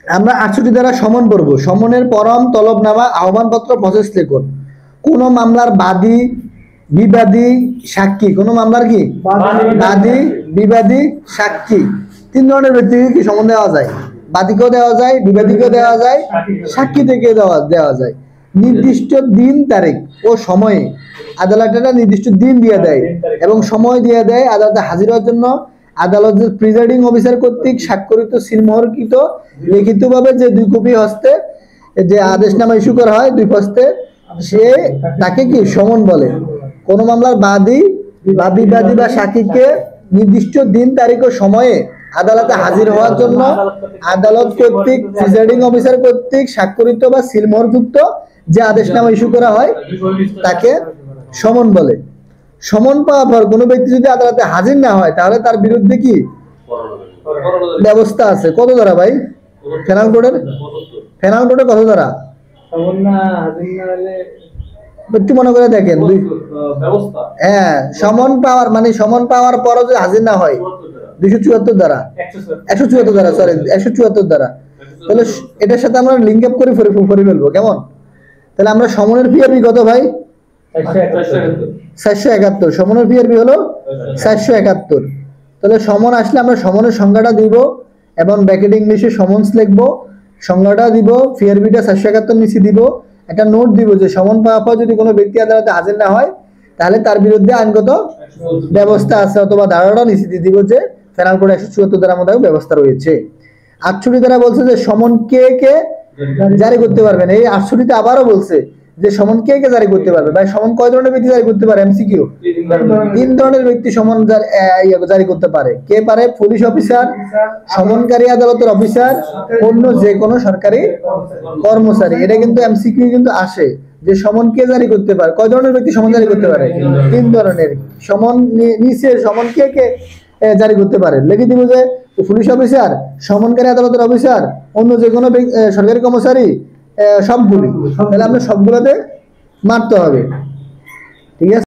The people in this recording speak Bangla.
আমরা 68 দ্বারা সমন পড়ব। সমনের পরম তলবনামা আহ্বানপত্র প্রসেস লিখুন। কোন মামলার বাদী বিবাদী সাক্ষী, কোন মামলার কি বাদী বিবাদী সাক্ষী, তিন ধরনের ব্যক্তিকে কি সমন দেওয়া যায়? বাদীকেও দেওয়া যায়, বিবাদীকেও দেওয়া যায়, সাক্ষী থেকে দেওয়া যায়। নির্দিষ্ট দিন তারিখ ও সময়ে আদালত একটা নির্দিষ্ট দিন দিয়ে দেয় এবং সময় দিয়ে দেয় আদালতে হাজির হওয়ার জন্য। আদালতের প্রিজাইডিং অফিসার কর্তৃক স্বাক্ষরিত সিলমোহরকৃত লিখিতভাবে যে 2 কপি হস্তে যে আদেশনামা ইস্যু করা হয় 2 হস্তে, সে তাকে কি সমন বলে। কোন মামলার বাদী বিবাদী বা সাক্ষীকে নির্দিষ্ট দিন তারিখ ও সময়ে আদালতে হাজির হওয়ার জন্য আদালত কর্তৃক প্রিজাইডিং অফিসার কর্তৃক স্বাক্ষরিত বা সিলমোহরযুক্ত যে আদেশনামা ইস্যু করা হয় তাকে সমন বলে। সমন পাওয়ার পর কোনো ব্যক্তি যদি আদালতে হাজির না হয় তাহলে তার বিরুদ্ধে কি ব্যবস্থা আছে? কত ধারা ভাই ফেনাল কোডের? ফেনাল কোডে কত ধারা? একটু মনে করে দেখেন। হ্যাঁ, সমন পাওয়ার মানে সমন পাওয়ার পরও যদি হাজির না হয় 274 ধারা, 174 ধারা, সরি 174 ধারা। তাহলে এটার সাথে আমরা লিঙ্ক আপ করে ফেলবো কেমন? তাহলে আমরা সমনের পিআরবি কত ভাই? 471। সমনের পিআরবি হলো 471। তাহলে সমন আসলে আমরা সমনের সংজ্ঞাটা দিব এবং ব্র্যাকেট ইংলিশে সমন্স লিখবো, সংজ্ঞাটা দিব, পিআরবিটা 471 নিচে দিব, একটা নোট দিব যে সমন পাওয়ার পর যদি কোনো ব্যক্তি আদালতে হাজির না হয় তাহলে তার বিরুদ্ধে আইনগত ব্যবস্থা আছে, অথবা ধারাটা নিচে দিয়ে দিব যে ফেনাল কোড 174 ধারার মধ্যে ব্যবস্থা রয়েছে। 68 ধারা বলছে যে সমন কে কে জারি করতে পারবেন। এই 68 আবারও বলছে যে সমন কে কে জারি করতে পারবে। ভাই সমন কয় ধরনের ব্যক্তি জারি করতে পারে? এমসিকিউ 3 ধরনের ব্যক্তি সমন জারি করতে পারে। কে পারে? পুলিশ অফিসার, সমনকারী আদালতের অফিসার, অন্য যে কোনো সরকারি কর্মচারী। এটা কিন্তু এমসিকিউ কিন্তু আসে যে সমন কে জারি করতে পারে। কয় ধরনের ব্যক্তি সমন জারি করতে পারে? 3 ধরনের। সমন নিচে সমন কে কে জারি করতে পারে লিখে দিব যে পুলিশ অফিসার, সমনকারী আদালতের অফিসার, অন্য যে কোনো সরকারি কর্মচারী, সবগুলি। তাহলে আমরা সবগুলোতে মারতে হবে। ঠিক আছে।